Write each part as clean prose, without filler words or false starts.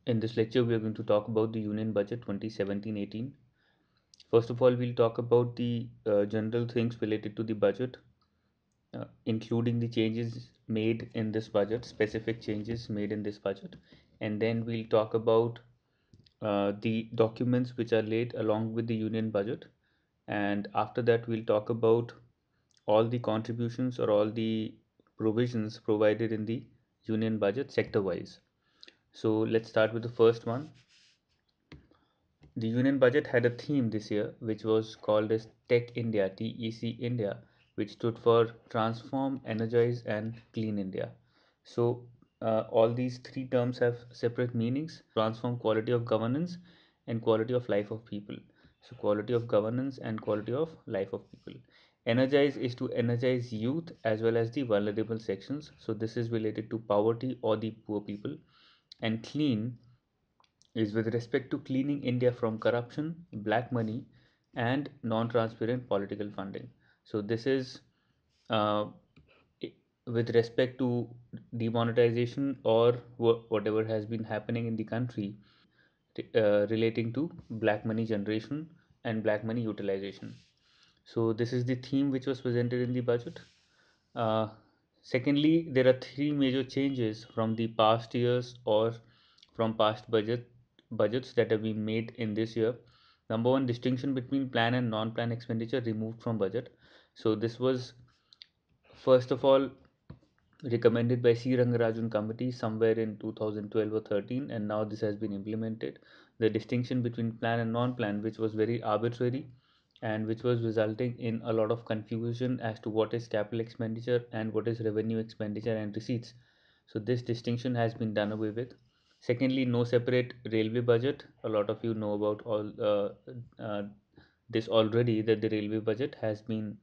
In this lecture, we are going to talk about the Union Budget 2017-18. First of all, we'll talk about the general things related to the budget, including the changes made in this budget, specific changes made in this budget. And then we'll talk about the documents which are laid along with the Union Budget. And after that, we'll talk about all the contributions or all the provisions provided in the Union Budget sector-wise. So let's start with the first one. The Union Budget had a theme this year which was called as Tech India, TEC India, which stood for Transform, Energize and Clean India. So all these three terms have separate meanings: transform quality of governance and quality of life of people. So quality of governance and quality of life of people. Energize is to energize youth as well as the vulnerable sections. So this is related to poverty or the poor people. And clean is with respect to cleaning India from corruption, black money, and non transparent political funding. So, this is uh, with respect to demonetization or whatever has been happening in the country relating to black money generation and black money utilization. So, this is the theme which was presented in the budget. Uh, Secondly, there are three major changes from the past years or from past budgets that have been made in this year. Number one, distinction between plan and non-plan expenditure removed from budget. So this was first of all recommended by C. Rangarajan committee somewhere in 2012 or 13, and now this has been implemented. The distinction between plan and non-plan, which was very arbitrary and which was resulting in a lot of confusion as to what is capital expenditure and what is revenue expenditure and receipts. So this distinction has been done away with. Secondly, no separate railway budget. A lot of you know about all this already, that the railway budget has been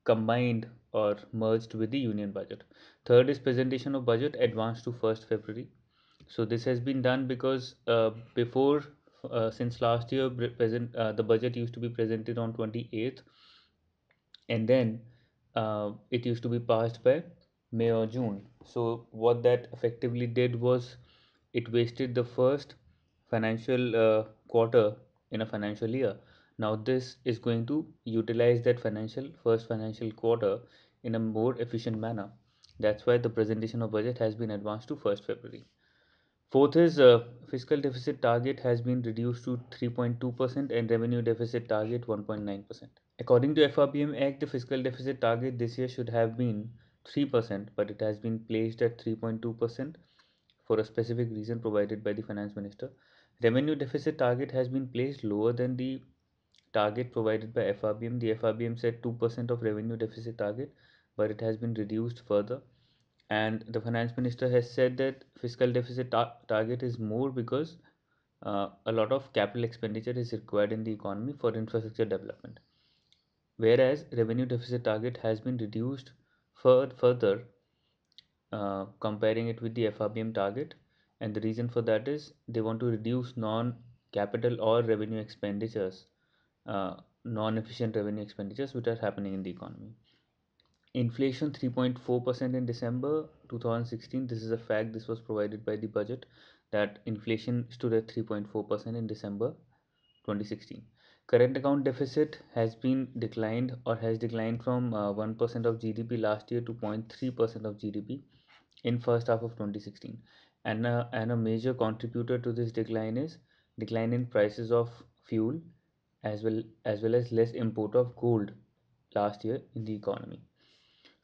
combined or merged with the union budget. Third is presentation of budget advanced to 1st February. So this has been done because before since last year the budget used to be presented on 28th, and then it used to be passed by May or June. So what that effectively did was it wasted the first financial quarter in a financial year. Now this is going to utilize that first financial quarter in a more efficient manner. That's why the presentation of budget has been advanced to 1st February. Fourth is fiscal deficit target has been reduced to 3.2% and revenue deficit target 1.9%. According to FRBM Act, the fiscal deficit target this year should have been 3%, but it has been placed at 3.2% for a specific reason provided by the finance minister. Revenue deficit target has been placed lower than the target provided by FRBM. The FRBM said 2% of revenue deficit target, but it has been reduced further. And the finance minister has said that fiscal deficit target is more because a lot of capital expenditure is required in the economy for infrastructure development, whereas revenue deficit target has been reduced further, comparing it with the FRBM target. And the reason for that is they want to reduce non-capital or revenue expenditures, non-efficient revenue expenditures which are happening in the economy. Inflation 3.4% in December 2016. This is a fact. This was provided by the budget that inflation stood at 3.4% in December 2016. Current account deficit has been declined or has declined from 1% of GDP last year to 0.3% of GDP in first half of 2016. And a major contributor to this decline is decline in prices of fuel, as well as less import of gold last year in the economy.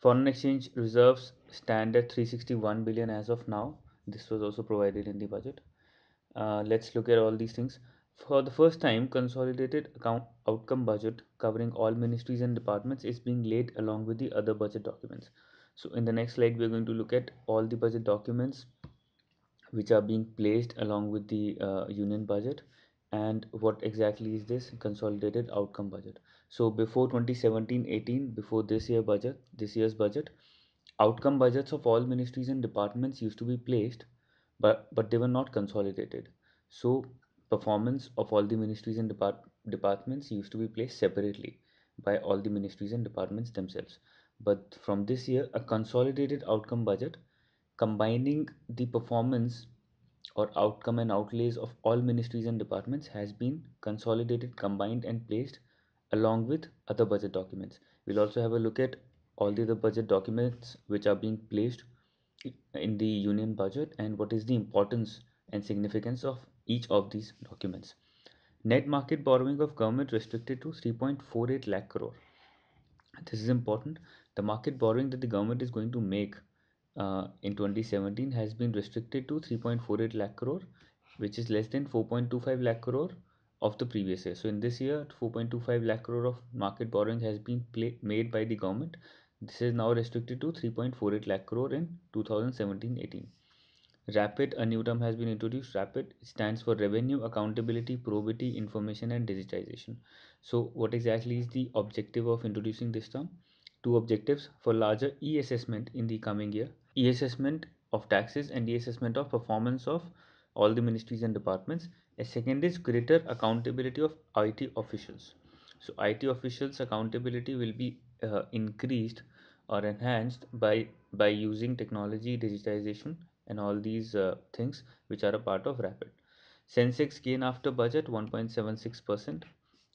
Foreign exchange reserves stand at 361 billion as of now. This was also provided in the budget. Let's look at all these things. For the first time, consolidated account outcome budget covering all ministries and departments is being laid along with the other budget documents. So in the next slide, we're going to look at all the budget documents which are being placed along with the union budget, and what exactly is this consolidated outcome budget. So before 2017-18, before this year's budget, outcome budgets of all ministries and departments used to be placed, but they were not consolidated. So performance of all the ministries and departments used to be placed separately by all the ministries and departments themselves. But from this year, a consolidated outcome budget combining the performance or outcome and outlays of all ministries and departments has been consolidated, combined, and placed along with other budget documents. We'll also have a look at all the other budget documents which are being placed in the union budget and what is the importance and significance of each of these documents. Net market borrowing of government restricted to 3.48 lakh crore. This is important. The market borrowing that the government is going to make in 2017 has been restricted to 3.48 lakh crore, which is less than 4.25 lakh crore of the previous year. So in this year, 4.25 lakh crore of market borrowing has been made by the government. This is now restricted to 3.48 lakh crore in 2017-18. RAPID, a new term has been introduced. RAPID stands for Revenue, Accountability, Probity, Information and Digitization. So what exactly is the objective of introducing this term? Two objectives: for larger e-assessment in the coming year, e-assessment of taxes and e-assessment of performance of all the ministries and departments. A second is greater accountability of IT officials. So IT officials accountability will be increased or enhanced by using technology, digitization and all these things which are a part of rapid. Sensex gain after budget 1.76%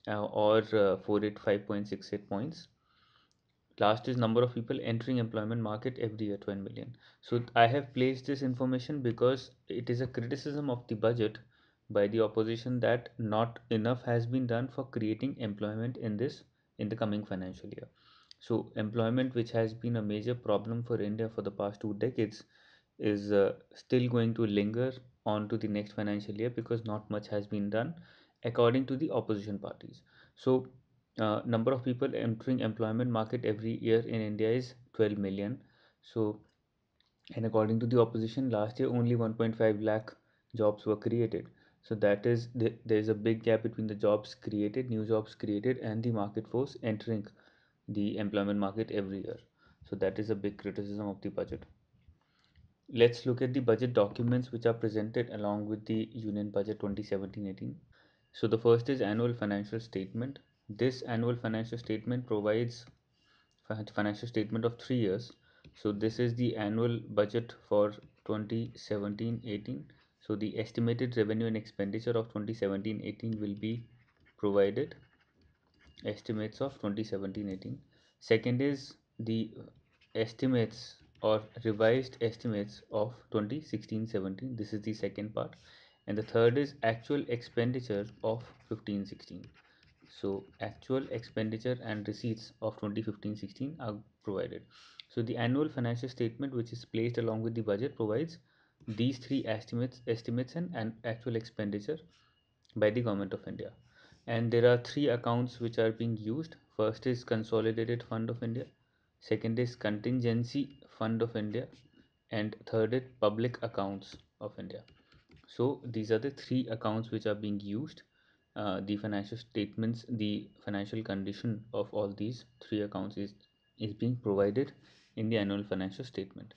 or 485.68 points. Last is number of people entering employment market every year, 12 million. So I have placed this information because it is a criticism of the budget by the opposition that not enough has been done for creating employment in the coming financial year. So employment, which has been a major problem for India for the past 2 decades, is still going to linger on to the next financial year because not much has been done according to the opposition parties. So number of people entering employment market every year in India is 12 million. So, and according to the opposition, last year only 1.5 lakh jobs were created. So that is there is a big gap between the jobs created, new jobs created, and the market force entering the employment market every year. So that is a big criticism of the budget. Let's look at the budget documents which are presented along with the Union Budget 2017-18. So the first is annual financial statement. This annual financial statement provides financial statement of 3 years. So this is the annual budget for 2017-18. So the estimated revenue and expenditure of 2017-18 will be provided. Estimates of 2017-18. Second is the estimates or revised estimates of 2016-17. This is the second part. And the third is actual expenditure of 15-16. So actual expenditure and receipts of 2015-16 are provided. So the annual financial statement, which is placed along with the budget, provides these three estimates and actual expenditure by the government of India. And there are three accounts which are being used. First is Consolidated Fund of India, second is Contingency Fund of India, and third is Public Accounts of India. So these are the three accounts which are being used. The financial statements, the financial condition of all these three accounts is being provided in the annual financial statement.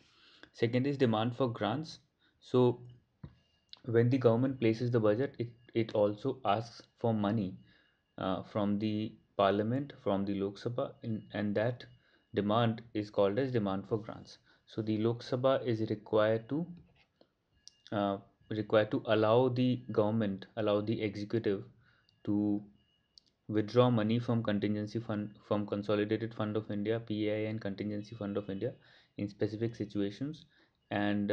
Second is demand for grants. So when the government places the budget, it also asks for money from the parliament, from the Lok Sabha, and that demand is called as demand for grants. So the Lok Sabha is uh, required to allow the government, allow the executive to withdraw money from contingency fund, from Consolidated Fund of India, PAI, and Contingency Fund of India in specific situations, and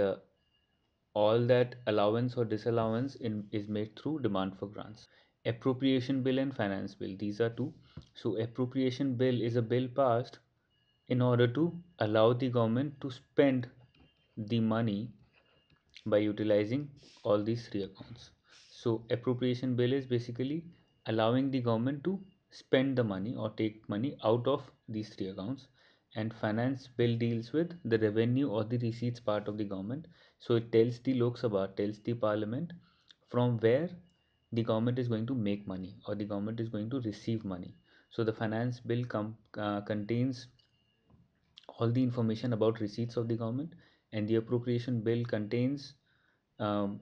all that allowance or disallowance is made through demand for grants. Appropriation bill and finance bill, these are two. So appropriation bill is a bill passed in order to allow the government to spend the money by utilizing all these three accounts. So appropriation bill is basically allowing the government to spend the money or take money out of these three accounts, and finance bill deals with the revenue or the receipts part of the government. So it tells the Lok Sabha, tells the parliament from where the government is going to make money or the government is going to receive money. So the finance bill contains all the information about receipts of the government, and the appropriation bill contains um,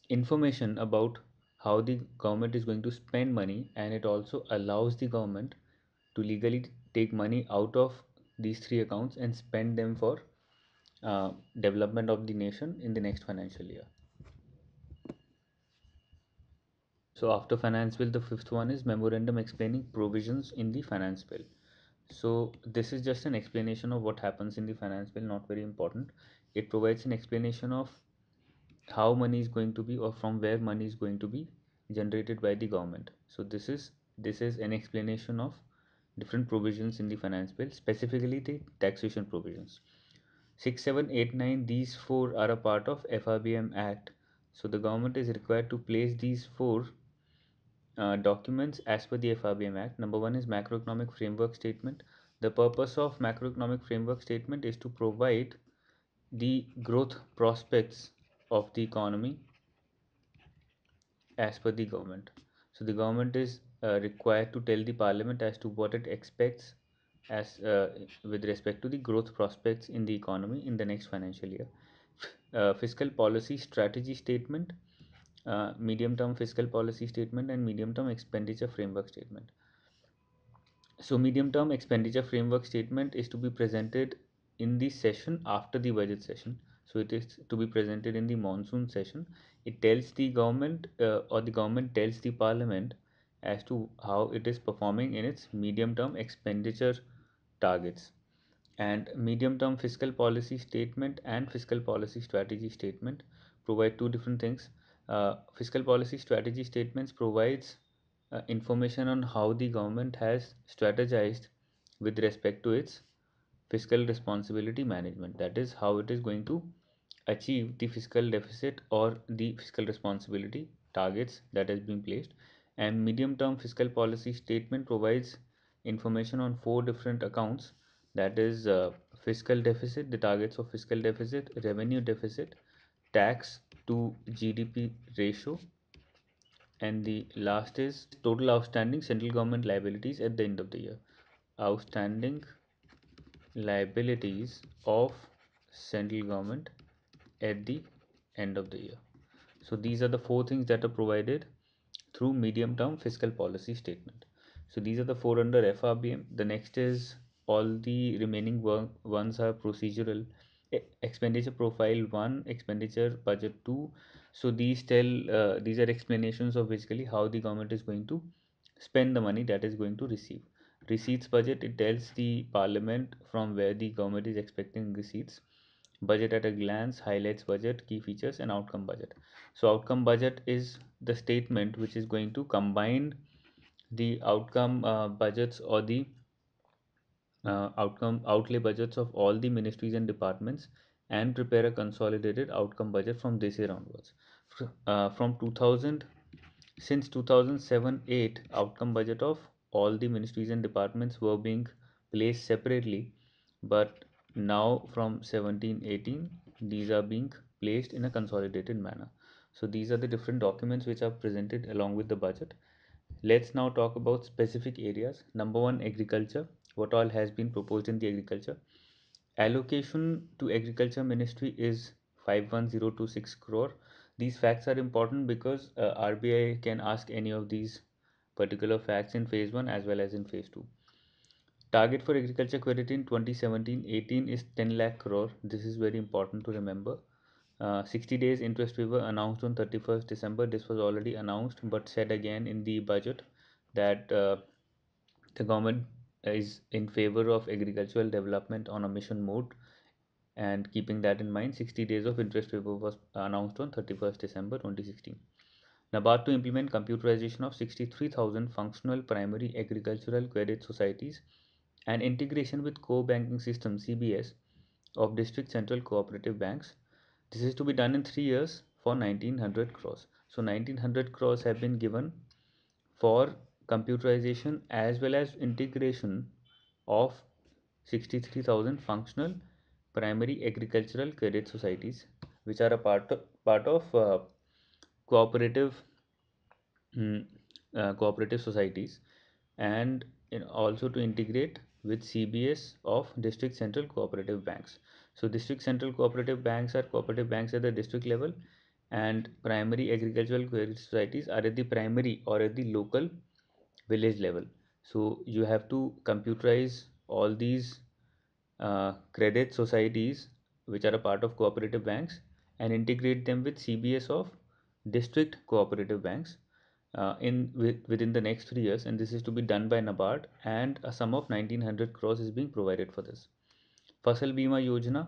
information about how the government is going to spend money, and it also allows the government to legally take money out of these three accounts and spend them for development of the nation in the next financial year. So after finance bill, the fifth one is memorandum explaining provisions in the finance bill. So this is just an explanation of what happens in the finance bill, not very important. It provides an explanation of how money is going to be, or from where money is going to be generated by the government. So this is an explanation of different provisions in the finance bill, specifically the taxation provisions. 6, 7, 8, 9, these four are a part of FRBM Act. So the government is required to place these four documents as per the FRBM Act. Number one is macroeconomic framework statement. The purpose of macroeconomic framework statement is to provide the growth prospects of the economy as per the government. So the government is required to tell the parliament as to what it expects as with respect to the growth prospects in the economy in the next financial year. Fiscal policy strategy statement, medium term fiscal policy statement, and medium term expenditure framework statement. So medium term expenditure framework statement is to be presented in the session after the budget session. So it is to be presented in the monsoon session. It tells the government, or the government tells the parliament as to how it is performing in its medium term expenditure targets. And medium term fiscal policy statement and fiscal policy strategy statement provide two different things. Fiscal policy strategy statements provides information on how the government has strategized with respect to its fiscal responsibility management. That is how it is going to achieve the fiscal deficit or the fiscal responsibility targets that has been placed. And medium term fiscal policy statement provides information on four different accounts, that is fiscal deficit, the targets of fiscal deficit, revenue deficit, tax to GDP ratio, and the last is total outstanding central government liabilities at the end of the year. Outstanding liabilities of central government at the end of the year. So these are the four things that are provided through medium term fiscal policy statement. So these are the four under FRBM. The next is all the remaining ones are procedural. Expenditure profile 1, expenditure budget 2. So these are explanations of basically how the government is going to spend the money that is going to receive. Receipts budget, it tells the parliament from where the government is expecting receipts. Budget at a glance highlights budget, key features, and outcome budget. So outcome budget is the statement which is going to combine the outcome budgets, or the outcome outlay budgets of all the ministries and departments, and prepare a consolidated outcome budget from this year onwards. From 2000, since 2007-8, outcome budget of all the ministries and departments were being placed separately, but now from 17-18, these are being placed in a consolidated manner. So these are the different documents which are presented along with the budget. Let's now talk about specific areas. Number one, agriculture. What all has been proposed in the agriculture? Allocation to agriculture ministry is 51026 crore. These facts are important because RBI can ask any of these particular facts in phase 1 as well as in phase 2. Target for agriculture credit in 2017-18 is 10 lakh crore. This is very important to remember. 60 days interest waiver announced on 31st December. This was already announced but said again in the budget that the government is in favor of agricultural development on a mission mode, and keeping that in mind, 60 days of interest waiver was announced on 31st December 2016. NABARD to implement computerization of 63,000 functional primary agricultural credit societies and integration with core banking system CBS of district central cooperative banks. This is to be done in 3 years for 1900 crores. So 1900 crores have been given for computerization as well as integration of 63,000 functional primary agricultural credit societies, which are a part of cooperative mm, cooperative societies, and also to integrate with CBS of district central cooperative banks. So district central cooperative banks are cooperative banks at the district level, and primary agricultural credit societies are at the primary or at the local village level. So you have to computerize all these credit societies which are a part of cooperative banks and integrate them with CBS of district cooperative banks. within the next 3 years, and this is to be done by NABARD, and a sum of 1900 crores is being provided for this. Fasal Bima Yojana,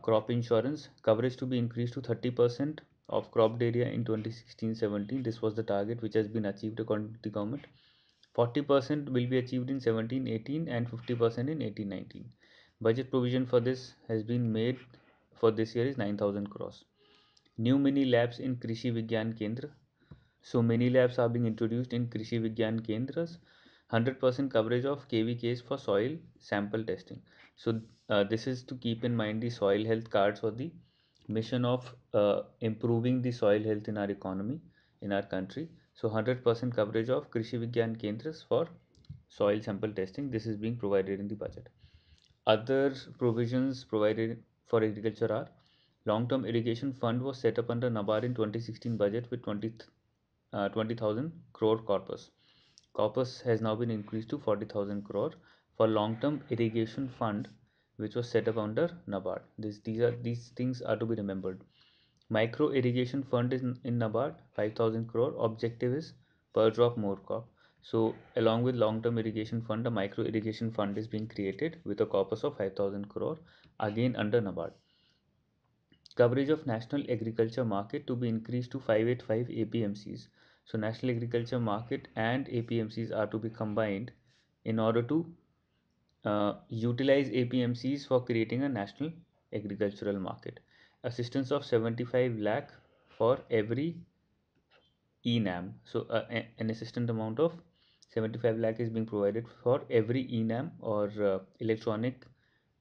crop insurance coverage to be increased to 30% of cropped area in 2016-17. This was the target which has been achieved according to the government. 40% will be achieved in 17-18 and 50% in 18-19. Budget provision for this has been made for this year is 9,000 crores. New mini labs in Krishi Vigyan Kendra. So many labs are being introduced in Krishi Vigyan Kendras. 100% coverage of KVKs for soil sample testing. So this is to keep in mind the soil health cards or the mission of improving the soil health in our economy, in our country. So 100% coverage of Krishi Vigyan Kendras for soil sample testing. This is being provided in the budget. Other provisions provided for agriculture are long-term irrigation fund was set up under NABARD in 2016 budget with 20,000 crore corpus. Corpus has now been increased to 40,000 crore for long-term irrigation fund, which was set up under NABARD. These things are to be remembered. Micro irrigation fund is in NABARD, 5,000 crore. Objective is per drop more crop. So along with long-term irrigation fund, a micro irrigation fund is being created with a corpus of 5,000 crore again under NABARD. Coverage of national agriculture market to be increased to 585 APMCs. So national agriculture market and APMCs are to be combined in order to utilize APMCs for creating a national agricultural market. Assistance of 75 lakh for every ENAM. So an assistant amount of 75 lakh is being provided for every ENAM or electronic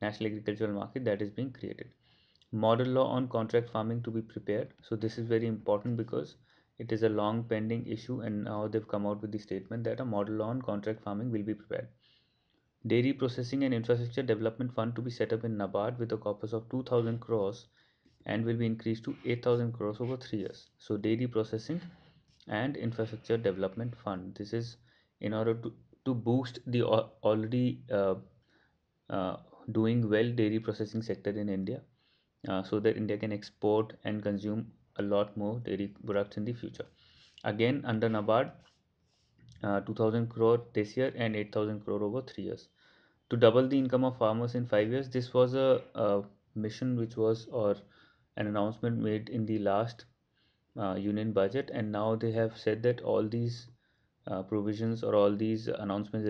national agricultural market that is being created. Model law on contract farming to be prepared. So this is very important because it is a long pending issue, and now they've come out with the statement that a model law on contract farming will be prepared. Dairy processing and infrastructure development fund to be set up in NABARD with a corpus of 2,000 crores and will be increased to 8,000 crores over 3 years. So dairy processing and infrastructure development fund. This is in order to boost the already doing well dairy processing sector in India, so that India can export and consume a lot more dairy products in the future. Again under NABARD, 2,000 crore this year and 8,000 crore over 3 years. To double the income of farmers in 5 years, this was a mission which was, or an announcement made in the last union budget, and now they have said that all these provisions or all these announcements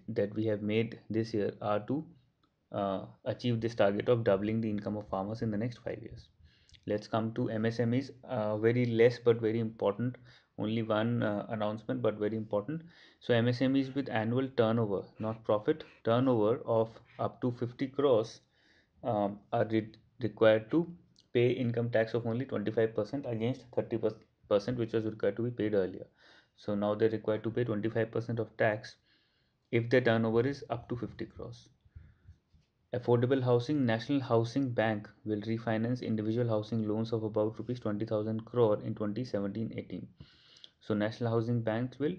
that we have made this year are to achieve this target of doubling the income of farmers in the next 5 years. Let's come to MSMEs. Very less but very important. Only one announcement but very important. So MSMEs with annual turnover, not profit, turnover of up to 50 crores are required to pay income tax of only 25% against 30% which was required to be paid earlier. So now they're required to pay 25% of tax if their turnover is up to 50 crores. Affordable housing. National Housing Bank will refinance individual housing loans of about rupees 20,000 crore in 2017-18. So National Housing Bank will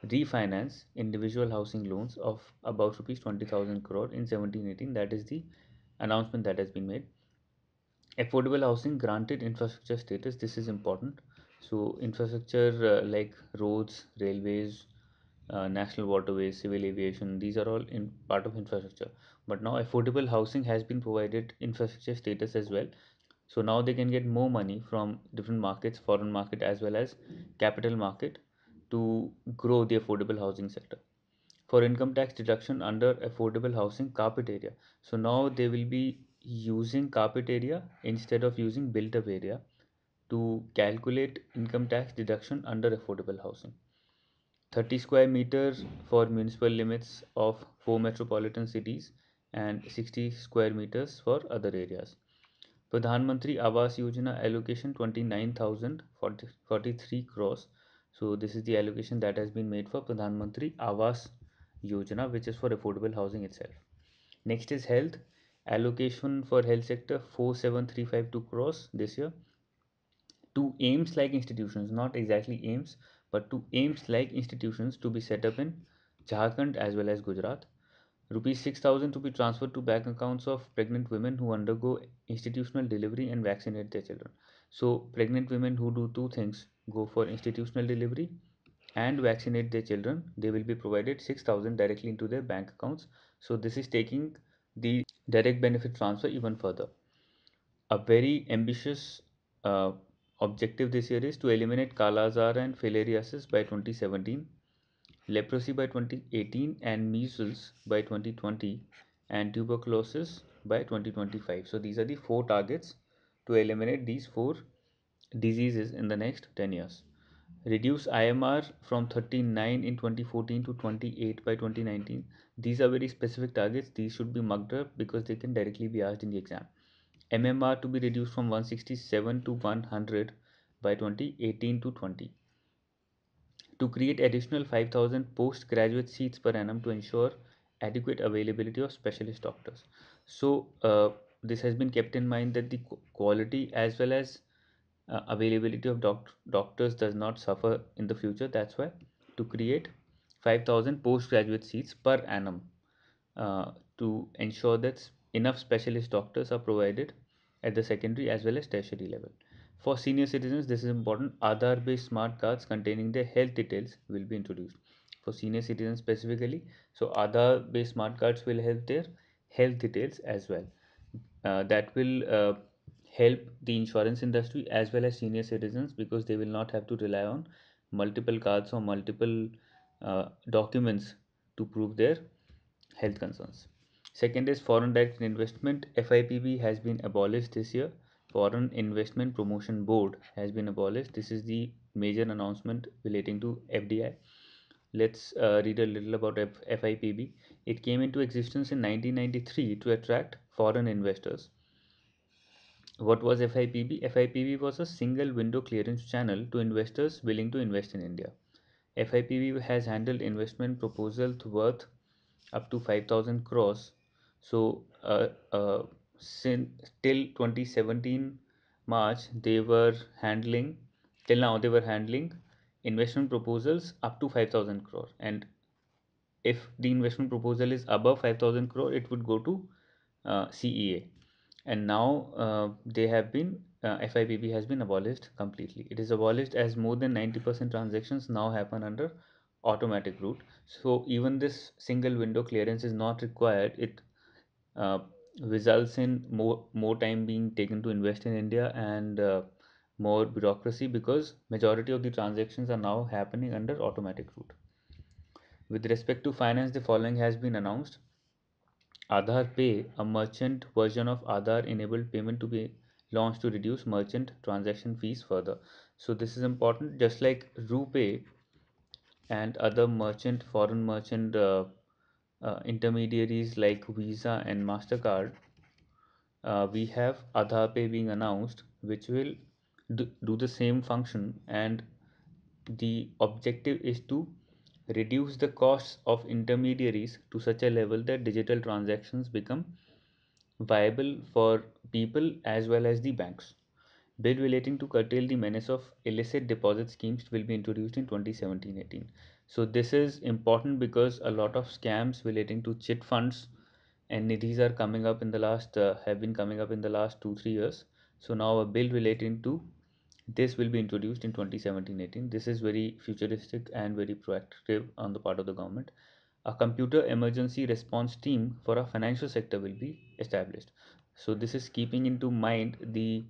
refinance individual housing loans of about rupees 20,000 crore in 17-18. That is the announcement that has been made. Affordable housing granted infrastructure status. This is important. So infrastructure like roads, railways, national waterways, civil aviation, these are all in part of infrastructure. But now affordable housing has been provided infrastructure status as well. So now they can get more money from different markets, foreign market as well as capital market, to grow the affordable housing sector. For income tax deduction under affordable housing carpet area. So now they will be using carpet area instead of using built up area to calculate income tax deduction under affordable housing. 30 square meters for municipal limits of 4 metropolitan cities and 60 square meters for other areas. Pradhan Mantri Awas Yojana allocation 29,043 crores. So this is the allocation that has been made for Pradhan Mantri Awas Yojana, which is for affordable housing itself. Next is health. Allocation for health sector 47,352 crores this year. To aims like institutions, not exactly aims, but to aims like institutions to be set up in Jharkhand as well as Gujarat. Rupees 6,000 to be transferred to bank accounts of pregnant women who undergo institutional delivery and vaccinate their children. So pregnant women who do two things: go for institutional delivery and vaccinate their children, they will be provided 6,000 directly into their bank accounts. So this is taking the direct benefit transfer even further. A very ambitious uh, objective this year is to eliminate Kala Azar and filariasis by 2017, leprosy by 2018, and measles by 2020, and tuberculosis by 2025. So these are the four targets to eliminate these four diseases in the next 10 years. Reduce IMR from 39 in 2014 to 28 by 2019. These are very specific targets. These should be mugged up because they can directly be asked in the exam. MMR to be reduced from 167 to 100 by 2018 to 20. To create additional 5,000 postgraduate seats per annum to ensure adequate availability of specialist doctors. So this has been kept in mind that the quality as well as availability of doctors does not suffer in the future. That's why to create 5,000 postgraduate seats per annum to ensure that enough specialist doctors are provided at the secondary as well as tertiary level. For senior citizens, this is important. Aadhaar based smart cards containing their health details will be introduced. For senior citizens specifically, so Aadhaar based smart cards will help their health details as well. That will help the insurance industry as well as senior citizens because they will not have to rely on multiple cards or multiple documents to prove their health concerns. Second is foreign direct investment. FIPB has been abolished this year. Foreign Investment Promotion Board has been abolished. This is the major announcement relating to FDI. Let's read a little about FIPB. It came into existence in 1993 to attract foreign investors. What was FIPB? FIPB was a single window clearance channel to investors willing to invest in India. FIPB has handled investment proposals worth up to 5,000 crores. So, since till 2017 March, they were handling, till now, they were handling investment proposals up to 5,000 crore. And if the investment proposal is above 5,000 crore, it would go to CEA. And now they have been FIPB has been abolished completely. It is abolished as more than 90% transactions now happen under automatic route. So even this single window clearance is not required. It uh, results in more time being taken to invest in India and more bureaucracy because majority of the transactions are now happening under automatic route. With respect to finance, the following has been announced. Aadhaar Pay, a merchant version of Aadhaar enabled payment to be launched to reduce merchant transaction fees further. So this is important. Just like RuPay and other foreign merchant intermediaries like Visa and MasterCard, we have Aadhaar Pay being announced, which will do the same function, and the objective is to reduce the costs of intermediaries to such a level that digital transactions become viable for people as well as the banks. Bill relating to curtail the menace of illicit deposit schemes will be introduced in 2017-18. So this is important because a lot of scams relating to chit funds and nidhis are coming up in the last have been coming up in the last 2-3 years. So now a bill relating to this will be introduced in 2017-18. This is very futuristic and very proactive on the part of the government. A computer emergency response team for our financial sector will be established. So this is keeping into mind the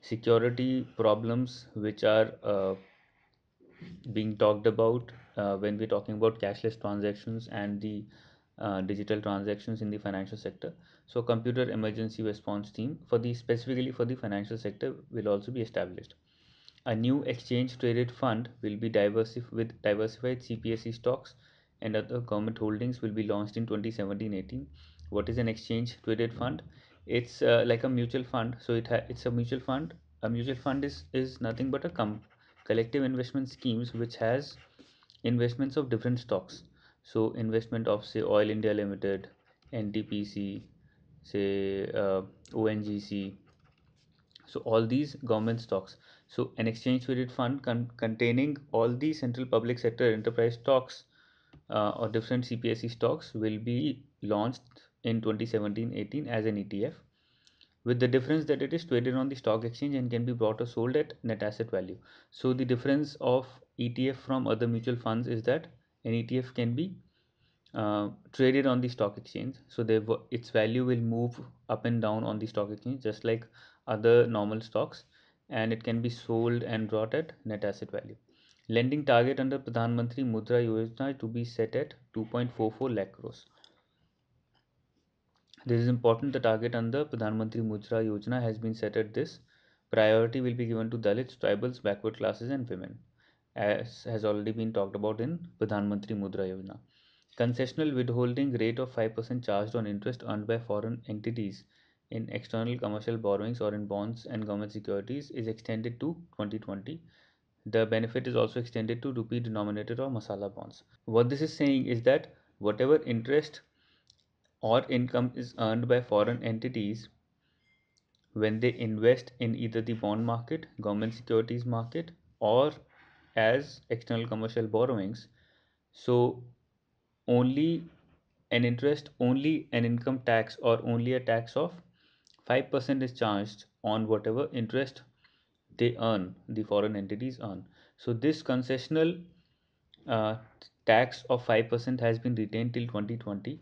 security problems which are being talked about when we're talking about cashless transactions and the digital transactions in the financial sector. So computer emergency response team for the specifically for the financial sector will also be established. A new exchange traded fund will be with diversified CPSE stocks and other government holdings will be launched in 2017-18. What is an exchange traded fund? It's like a mutual fund. So it's a mutual fund. A mutual fund is nothing but a collective investment schemes which has investments of different stocks. So investment of say Oil India Limited, NTPC, say ONGC, so all these government stocks. So an exchange traded fund containing all the central public sector enterprise stocks or different CPSE stocks will be launched in 2017-18 as an ETF. with the difference that it is traded on the stock exchange and can be bought or sold at net asset value. So the difference of ETF from other mutual funds is that an ETF can be traded on the stock exchange, so its value will move up and down on the stock exchange just like other normal stocks, and it can be sold and brought at net asset value. Lending target under Pradhan Mantri Mudra Yojana to be set at 2.44 lakh crores. This is important. The target under Pradhan Mantri Mudra Yojana has been set at this. Priority will be given to Dalits, tribals, backward classes, and women, as has already been talked about in Pradhan Mantri Mudra Yojana. Concessional withholding rate of 5% charged on interest earned by foreign entities in external commercial borrowings or in bonds and government securities is extended to 2020. The benefit is also extended to rupee denominated or masala bonds. What this is saying is that whatever interest or income is earned by foreign entities when they invest in either the bond market, government securities market, or as external commercial borrowings, so only an interest, only an income tax, or only a tax of 5% is charged on whatever interest they earn, the foreign entities earn. So this concessional uh, tax of 5% has been retained till 2020,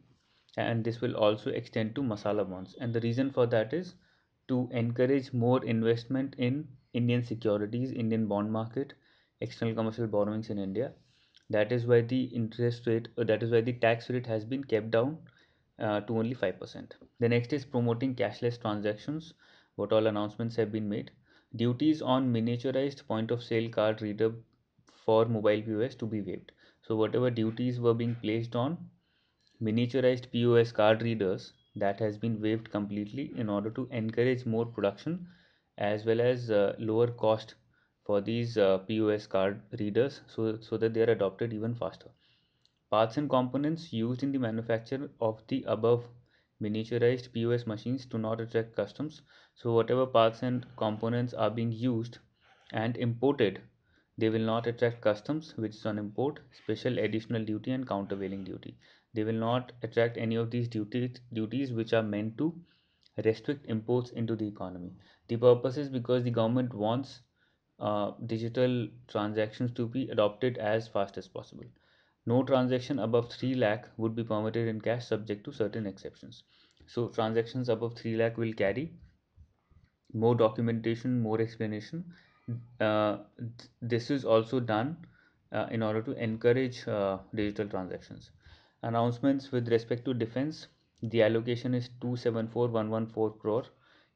and this will also extend to masala bonds. And the reason for that is to encourage more investment in Indian securities, Indian bond market, external commercial borrowings in India. That is why the interest rate, that is why the tax rate has been kept down to only 5%. The next is promoting cashless transactions. What all announcements have been made? Duties on miniaturized point of sale card reader for mobile POS to be waived. So whatever duties were being placed on miniaturized POS card readers, that has been waived completely in order to encourage more production as well as lower cost for these POS card readers, so that they are adopted even faster. Parts and components used in the manufacture of the above miniaturized POS machines do not attract customs. So whatever parts and components are being used and imported, they will not attract customs, which is on import, special additional duty, and countervailing duty. They will not attract any of these duties which are meant to restrict imports into the economy. The purpose is because the government wants digital transactions to be adopted as fast as possible. No transaction above 3 lakh would be permitted in cash subject to certain exceptions. So transactions above 3 lakh will carry more documentation, more explanation. This is also done in order to encourage digital transactions. Announcements with respect to defense: the allocation is 274,114 crore.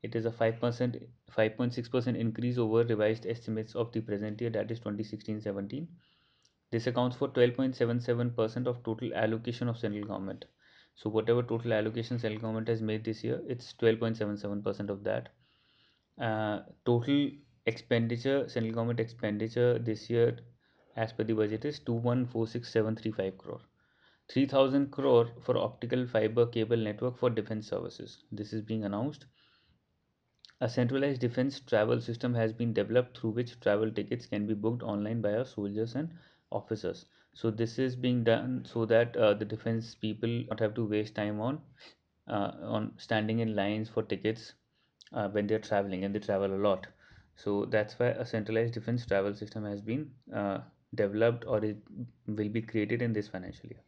It is a 5%, 5.6% increase over revised estimates of the present year, that is 2016-17. This accounts for 12.77% of total allocation of central government. So whatever total allocation central government has made this year, it's 12.77% of that. Total expenditure, central government expenditure this year as per the budget is 2146735 crore. 3000 crore for optical fiber cable network for defense services. This is being announced. A centralized defense travel system has been developed through which travel tickets can be booked online by our soldiers and officers. So this is being done so that the defense people not have to waste time on standing in lines for tickets when they're traveling, and they travel a lot. So that's why a centralized defense travel system has been developed, or it will be created in this financial year.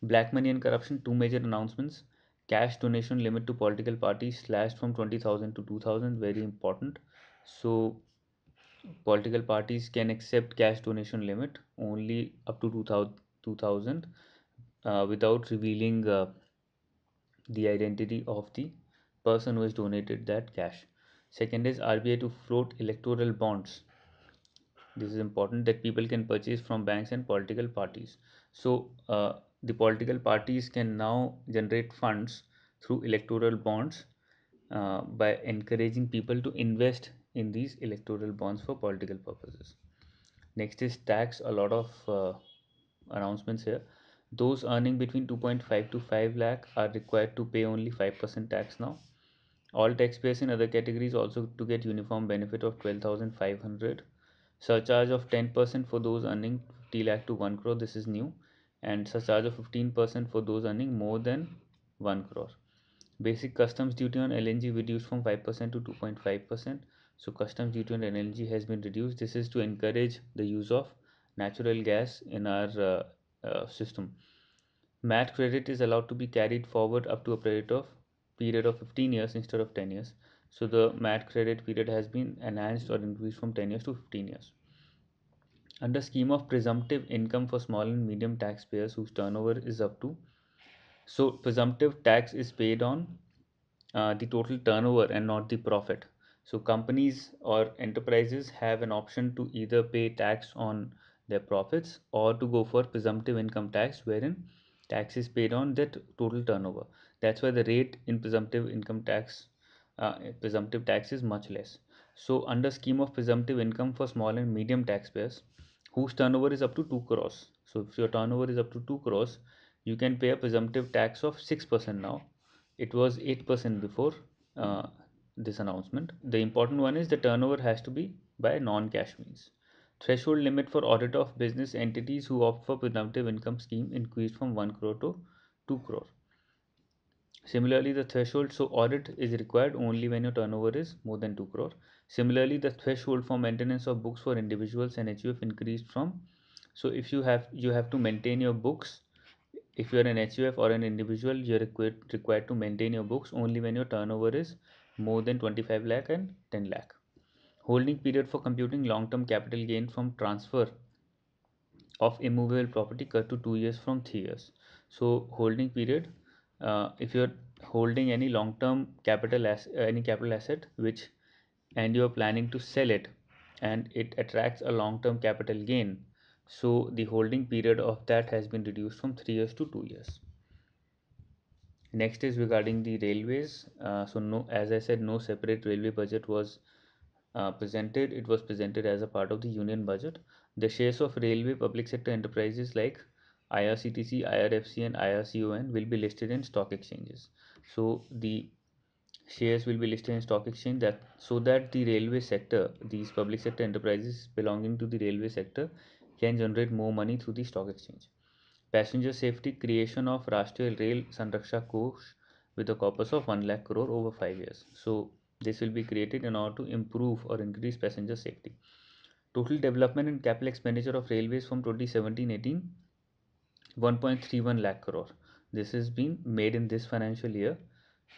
Black money and corruption, two major announcements. Cash donation limit to political parties slashed from 20,000 to 2,000, very important. So political parties can accept cash donation limit only up to 2,000 without revealing the identity of the person who has donated that cash. Second is RBI to float electoral bonds. This is important, that people can purchase from banks and political parties. So the political parties can now generate funds through electoral bonds by encouraging people to invest in these electoral bonds for political purposes. Next is tax. A lot of announcements here. Those earning between 2.5 to 5 lakh are required to pay only 5% tax now. All taxpayers in other categories also to get uniform benefit of 12,500. Surcharge of 10% for those earning 50 lakh to 1 crore. This is new. And surcharge of 15% for those earning more than 1 crore. Basic customs duty on LNG reduced from 5% to 2.5%. So customs duty on LNG has been reduced. This is to encourage the use of natural gas in our system. MAT credit is allowed to be carried forward up to a period of 15 years instead of 10 years. So the MAT credit period has been enhanced or increased from 10 years to 15 years. Under scheme of presumptive income for small and medium taxpayers whose turnover is up to, so presumptive tax is paid on the total turnover and not the profit. So companies or enterprises have an option to either pay tax on their profits or to go for presumptive income tax, wherein tax is paid on that total turnover. That's why the rate in presumptive tax is much less. So under scheme of presumptive income for small and medium taxpayers whose turnover is up to 2 crores. So if your turnover is up to 2 crores, you can pay a presumptive tax of 6% now. It was 8% before uh, this announcement. The important one is the turnover has to be by non-cash means. Threshold limit for audit of business entities who opt for presumptive income scheme increased from 1 crore to 2 crore. Similarly, the threshold, so audit is required only when your turnover is more than 2 crore. Similarly, the threshold for maintenance of books for individuals and HUF increased from, so if you have to maintain your books. If you are an HUF or an individual, you are required to maintain your books only when your turnover is more than 25 lakh and 10 lakh. Holding period for computing long-term capital gain from transfer of immovable property cut to 2 years from 3 years. So holding period, if you're holding any long-term any capital asset which, and you're planning to sell it and it attracts a long-term capital gain, so the holding period of that has been reduced from 3 years to 2 years. Next is regarding the railways. So no, as I said, no separate railway budget was presented. It was presented as a part of the union budget. The shares of railway public sector enterprises like IRCTC, IRFC and IRCON will be listed in stock exchanges. So the shares will be listed in stock exchange, that so that the railway sector, these public sector enterprises belonging to the railway sector, can generate more money through the stock exchange. Passenger safety, creation of Rashtriya Rail Sanraksha Kosh with a corpus of 1 lakh crore over 5 years. So this will be created in order to improve or increase passenger safety. Total development and capital expenditure of railways from 2017-18, 1.31 lakh crore. This has been made in this financial year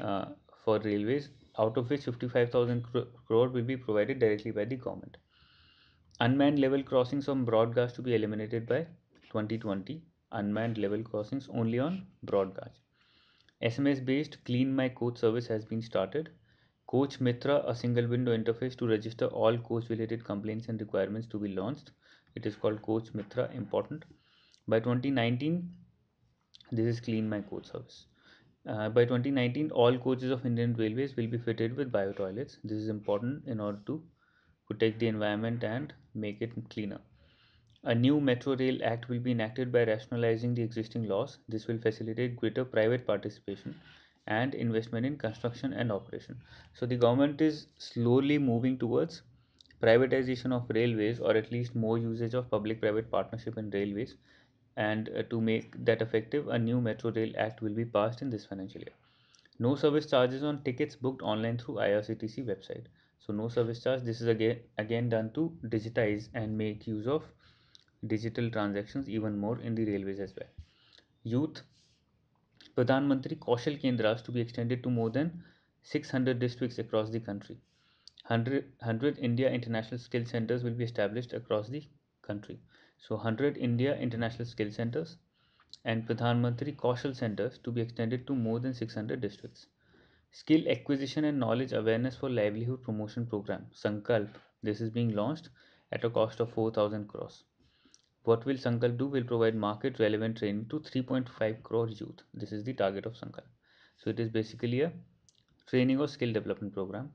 uh, for railways, out of which 55,000 crore will be provided directly by the government. Unmanned level crossings on broad gauge to be eliminated by 2020. Unmanned level crossings only on broad gauge. SMS based Clean My Coach service has been started. Coach Mitra, a single window interface to register all coach related complaints and requirements to be launched. It is called Coach Mitra, important. By 2019, this is Clean My Coach service. By 2019, all coaches of Indian Railways will be fitted with bio toilets. This is important in order to protect the environment and make it cleaner. A new Metro Rail Act will be enacted by rationalizing the existing laws. This will facilitate greater private participation and investment in construction and operation. So the government is slowly moving towards privatization of railways, or at least more usage of public-private partnership in railways. And to make that effective, a new Metro Rail Act will be passed in this financial year. No service charges on tickets booked online through IRCTC website. So no service charge. This is again done to digitize and make use of digital transactions even more in the railways as well. Youth Pradhan Mantri Kaushal Kendras to be extended to more than 600 districts across the country. 100 India International Skill Centers will be established across the country. So 100 India International Skill Centers and Pradhan Mantri Kaushal Centers to be extended to more than 600 districts. Skill acquisition and knowledge awareness for livelihood promotion program Sankalp. This is being launched at a cost of 4,000 crores. What will Sankalp do? Will provide market relevant training to 3.5 crore youth. This is the target of Sankalp. So it is basically a training or skill development program.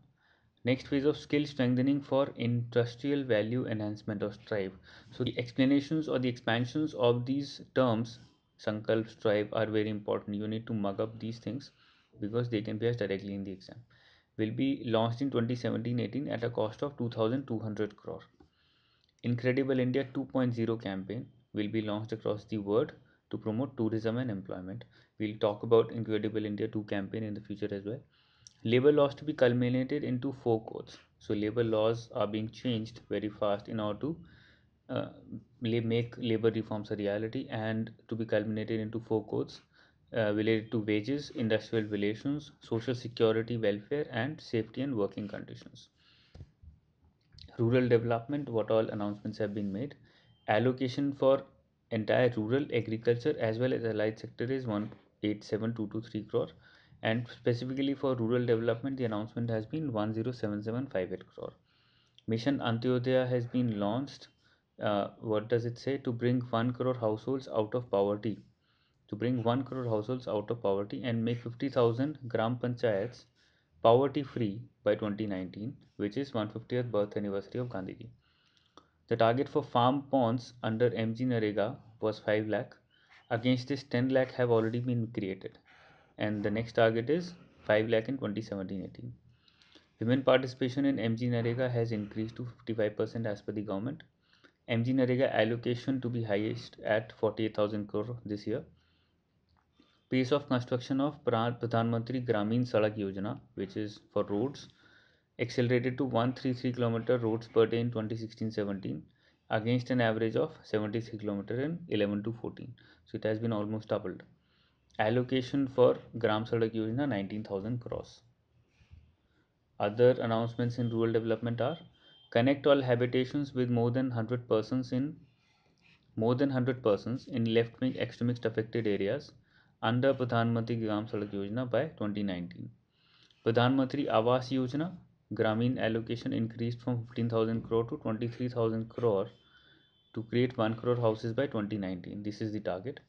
Next phase of skill strengthening for industrial value enhancement or strive. So the explanations or the expansions of these terms, Sankalp, strive, are very important. You need to mug up these things because they can be asked directly in the exam. Will be launched in 2017-18 at a cost of 2,200 crore. Incredible India 2.0 campaign will be launched across the world to promote tourism and employment. We'll talk about Incredible India 2 campaign in the future as well. Labor laws to be culminated into 4 codes. So labor laws are being changed very fast in order to uh, make labor reforms a reality, and to be culminated into 4 codes related to wages, industrial relations, social security, welfare, and safety and working conditions. Rural development, what all announcements have been made. Allocation for entire rural agriculture as well as allied sector is 187,223 crore, and specifically for rural development the announcement has been 107758 crore. Mission Antyodaya has been launched. What does it say? To bring 1 crore households out of poverty. To bring 1 crore households out of poverty and make 50,000 gram panchayats poverty free by 2019, which is 150th birth anniversary of Gandhiji. The target for farm ponds under MG Narega was 5 lakh. Against this, 10 lakh have already been created, and the next target is 5 lakh in 2017-18. Women participation in MG Narega has increased to 55% as per the government. MG Narega allocation to be highest at 48,000 crore this year. Pace of construction of Pradhan Mantri Gramin Sadak Yojana, which is for roads, accelerated to 133 km roads per day in 2016-17 against an average of 73 km in 11 to 14. So it has been almost doubled. Allocation for Gram Sadak Yojana 19,000 crores. Other announcements in rural development are connect all habitations with more than 100 persons in left-wing extremist affected areas under Pradhan Mantri Gram Sadak Yojana by 2019. Pradhan Mantri Awas Yojana Gramin allocation increased from 15,000 crore to 23,000 crore to create 1 crore houses by 2019. This is the target.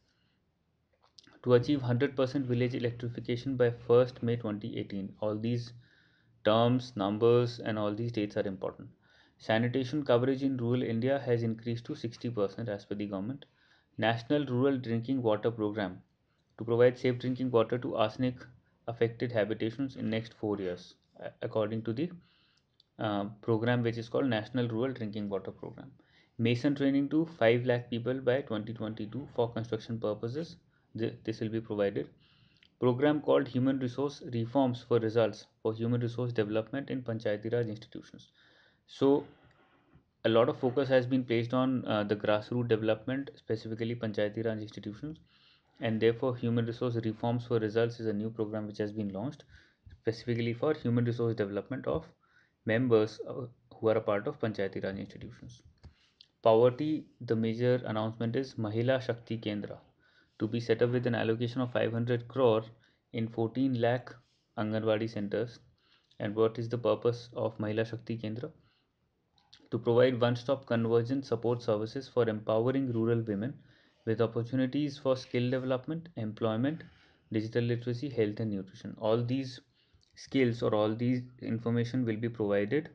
To achieve 100% village electrification by 1st May 2018. All these terms, numbers, and all these dates are important. Sanitation coverage in rural India has increased to 60% as per the government. National Rural Drinking Water Program to provide safe drinking water to arsenic affected habitations in next 4 years, according to the program which is called National Rural Drinking Water Program. Mason training to 5 lakh people by 2022 for construction purposes. This will be provided. Program called Human Resource Reforms for Results for Human Resource Development in Panchayati Raj institutions. So a lot of focus has been placed on the grassroots development, specifically Panchayati Raj institutions, and therefore Human Resource Reforms for Results is a new program which has been launched specifically for human resource development of members who are a part of Panchayati Raj institutions. Poverty, the major announcement is Mahila Shakti Kendra to be set up with an allocation of 500 crore in 14 lakh Anganwadi centers. And what is the purpose of Mahila Shakti Kendra? To provide one-stop convergent support services for empowering rural women with opportunities for skill development, employment, digital literacy, health and nutrition. All these skills or all these information will be provided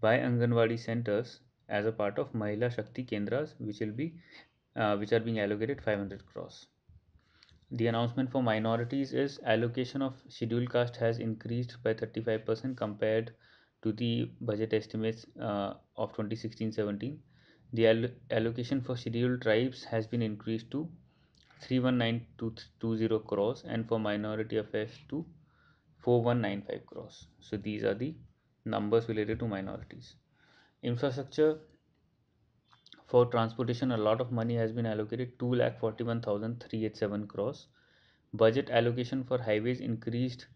by Anganwadi centers as a part of Mahila Shakti Kendras, which are being allocated 500 crores. The announcement for minorities is allocation of scheduled caste has increased by 35% compared to the budget estimates of 2016-17. The allocation for scheduled tribes has been increased to 319,220 crores and for minority affairs to 4195 crores. So these are the numbers related to minorities. Infrastructure for transportation, a lot of money has been allocated, 2,41,387 crores. Budget allocation for highways increased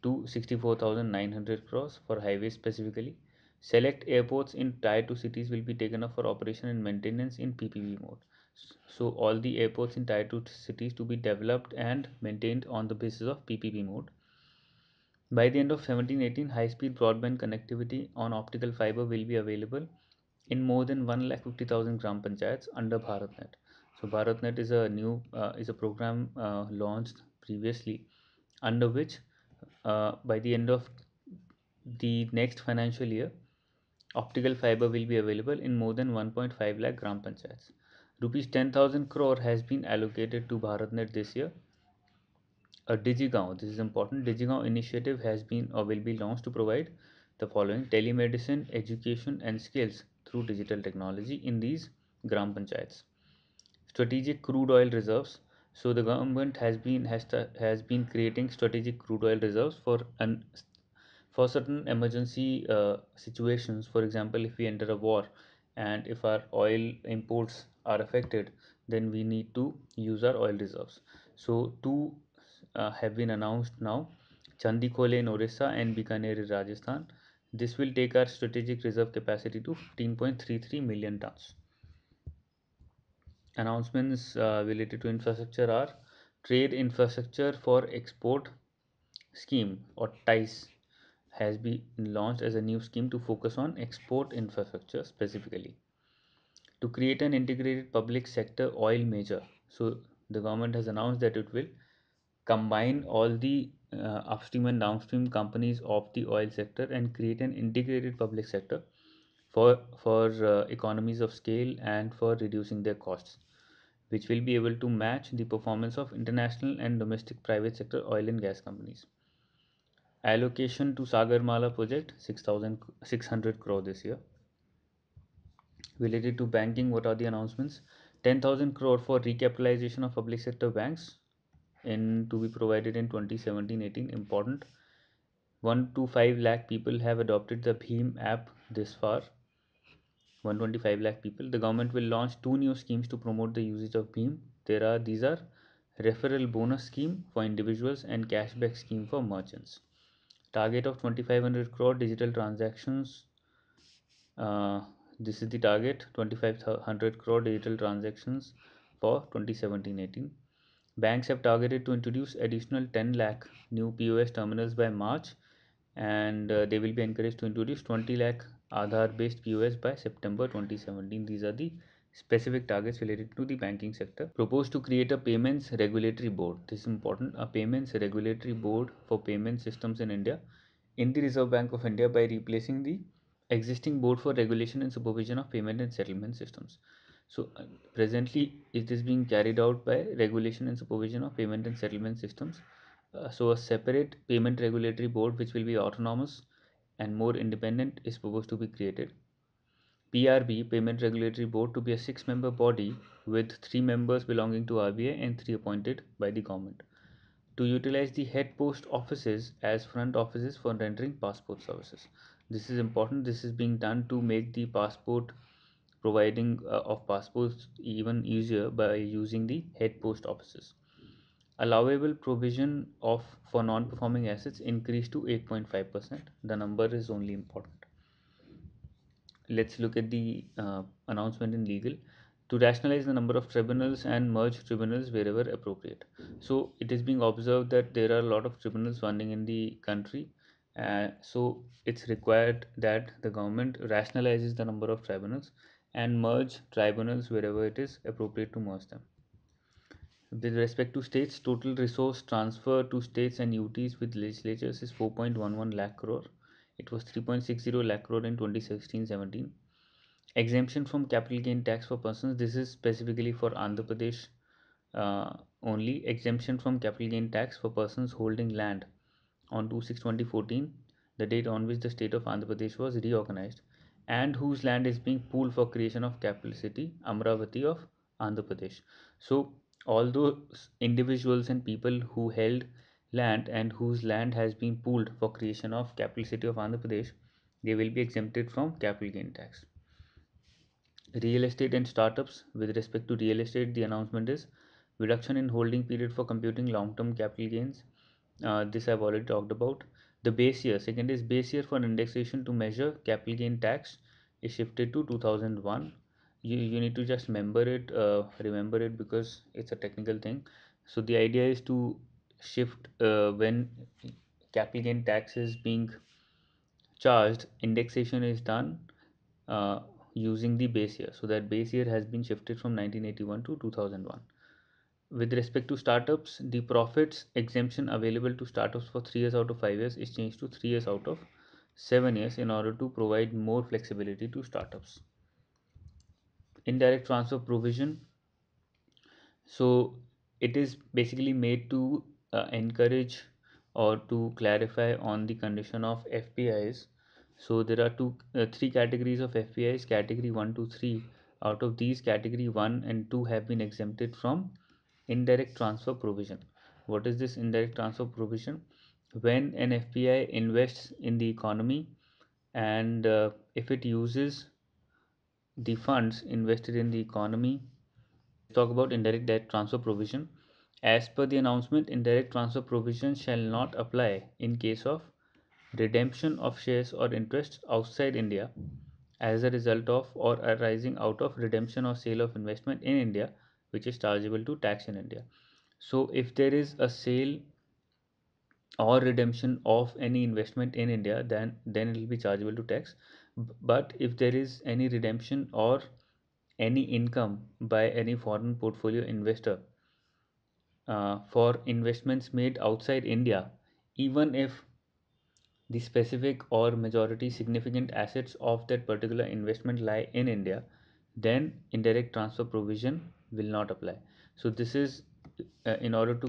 to 64,900 crores for highways specifically. Select airports in tier 2 cities will be taken up for operation and maintenance in PPP mode. So all the airports in tier 2 cities to be developed and maintained on the basis of PPP mode. By the end of 17-18, high-speed broadband connectivity on optical fiber will be available in more than 1,50,000 gram panchayats under BharatNet. So BharatNet is a program launched previously, under which by the end of the next financial year, optical fiber will be available in more than 1.5 lakh gram panchayats. Rupees 10,000 crore has been allocated to BharatNet this year. A DigiGaon, this is important, DigiGaon initiative has been or will be launched to provide the following: telemedicine, education and skills through digital technology in these gram panchayats. Strategic crude oil reserves. So the government has been creating strategic crude oil reserves for certain emergency situations. For example, if we enter a war and if our oil imports are affected, then we need to use our oil reserves. So two have been announced now: Chandikhole in Orissa and Bikaner in Rajasthan. This will take our strategic reserve capacity to 15.33 million tons. Announcements related to infrastructure are: Trade Infrastructure for Export Scheme, or TICE, has been launched as a new scheme to focus on export infrastructure specifically. To create an integrated public sector oil major. So the government has announced that it will combine all the upstream and downstream companies of the oil sector and create an integrated public sector for economies of scale and for reducing their costs, which will be able to match the performance of international and domestic private sector oil and gas companies. Allocation to Sagarmala project 6,600 crore this year. Related to banking, what are the announcements? 10,000 crore for recapitalization of public sector banks to be provided in 2017-18. Important. 1 to 5 lakh people have adopted the Bheem app this far. 125 lakh people. The government will launch two new schemes to promote the usage of Bheem. These are referral bonus scheme for individuals and cashback scheme for merchants. Target of 2500 crore digital transactions. This is the target: 2500 crore digital transactions for 2017-18. Banks have targeted to introduce additional 10 lakh new POS terminals by March, and they will be encouraged to introduce 20 lakh Aadhaar based POS by September 2017. These are the specific targets related to the banking sector. Proposed to create a payments regulatory board. This is important: a payments regulatory board for payment systems in India in the Reserve Bank of India by replacing the existing board for regulation and supervision of payment and settlement systems. So presently it is being carried out by regulation and supervision of payment and settlement systems. So a separate payment regulatory board which will be autonomous and more independent is proposed to be created. PRB, Payment Regulatory Board, to be a 6-member body with 3 members belonging to RBI and 3 appointed by the government. To utilize the head post offices as front offices for rendering passport services. This is important. This is being done to make the passport providing of passports even easier by using the head post offices. Allowable provision of for non-performing assets increased to 8.5%. The number is only important. Let's look at the announcement in legal. To rationalize the number of tribunals and merge tribunals wherever appropriate. So it is being observed that there are a lot of tribunals running in the country, so it's required that the government rationalizes the number of tribunals and merge tribunals wherever it is appropriate to merge them. With respect to states, total resource transfer to states and UTs with legislatures is 4.11 lakh crore. It was 3.60 lakh crore in 2016-17. Exemption from capital gain tax for persons. This is specifically for Andhra Pradesh only. Exemption from capital gain tax for persons holding land on 2/6/2014, the date on which the state of Andhra Pradesh was reorganized, and whose land is being pooled for creation of capital city Amravati of Andhra Pradesh. So all those individuals and people who held land and whose land has been pooled for creation of capital city of Andhra Pradesh, they will be exempted from capital gain tax. Real estate and startups. With respect to real estate, the announcement is reduction in holding period for computing long-term capital gains. This I've already talked about. The base year. Second is base year for indexation to measure capital gain tax is shifted to 2001. You need to just remember it because it's a technical thing. So the idea is to shift when capital gain tax is being charged, indexation is done uh, using the base year. So that base year has been shifted from 1981 to 2001. With respect to startups, the profits exemption available to startups for 3 years out of 5 years is changed to 3 years out of 7 years in order to provide more flexibility to startups. Indirect transfer provision. So it is basically made to encourage or to clarify on the condition of FPIs. So there are three categories of FPIs: category 1 to 3. Out of these, category 1 and 2 have been exempted from indirect transfer provision. What is this indirect transfer provision? When an FPI invests in the economy and if it uses the funds invested in the economy, talk about indirect debt transfer provision. As per the announcement, indirect transfer provision shall not apply in case of redemption of shares or interests outside India as a result of or arising out of redemption or sale of investment in India, which is chargeable to tax in India. So, if there is a sale or redemption of any investment in India, then it will be chargeable to tax. But if there is any redemption or any income by any foreign portfolio investor for investments made outside India, even if the specific or majority significant assets of that particular investment lie in India, then indirect transfer provision will not apply. So this is in order to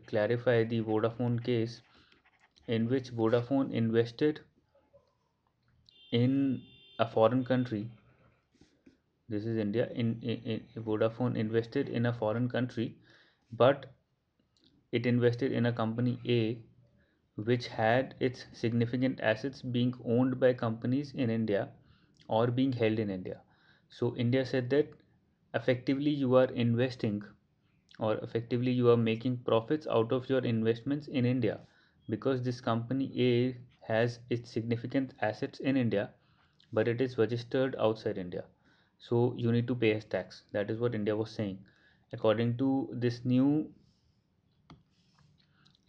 clarify the Vodafone case, in which Vodafone invested in a foreign country. This is India. In Vodafone invested in a foreign country, but it invested in a company A which had its significant assets being owned by companies in India or being held in India. So India said that effectively you are investing or effectively you are making profits out of your investments in India because this company A has its significant assets in India but it is registered outside India. So you need to pay as tax. That is what India was saying. According to this new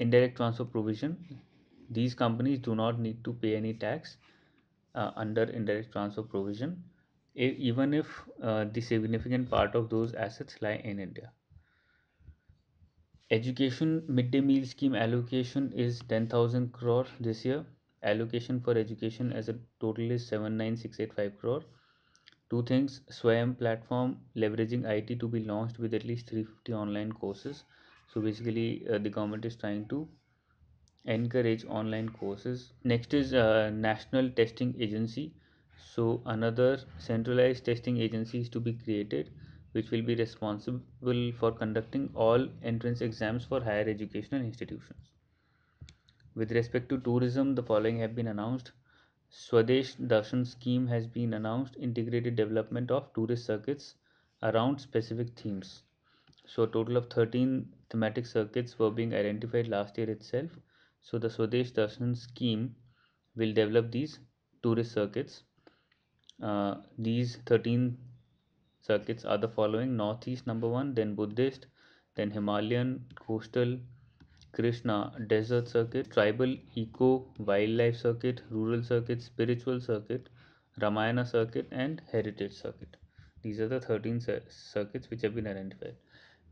indirect transfer provision, these companies do not need to pay any tax under indirect transfer provision, even if the significant part of those assets lie in India. Education midday meal scheme allocation is 10,000 crore this year. Allocation for education as a total is 79,685 crore. Two things: Swayam platform leveraging IT to be launched with at least 350 online courses. So basically, the government is trying to encourage online courses. Next is National Testing Agency. So another centralized testing agency is to be created, which will be responsible for conducting all entrance exams for higher educational institutions. With respect to tourism, the following have been announced. Swadesh Darshan scheme has been announced, integrated development of tourist circuits around specific themes. So a total of 13 thematic circuits were being identified last year itself. So the Swadesh Darshan scheme will develop these tourist circuits. These 13 circuits are the following: Northeast number 1, then Buddhist, then Himalayan, Coastal, Krishna, Desert Circuit, Tribal, Eco, Wildlife Circuit, Rural Circuit, Spiritual Circuit, Ramayana Circuit, and Heritage Circuit. These are the 13 circuits which have been identified.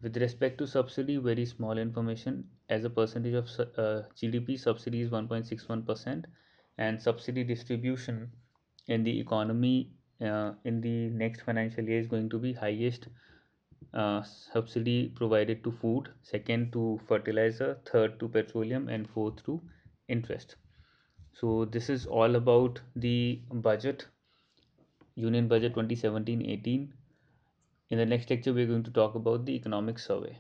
With respect to subsidy, very small information. As a percentage of GDP, subsidy is 1.61%, and subsidy distribution in the economy in the next financial year is going to be highest subsidy provided to food, second to fertilizer, third to petroleum, and fourth to interest. So this is all about the budget, Union Budget 2017-18. In the next lecture, we're going to talk about the economic survey.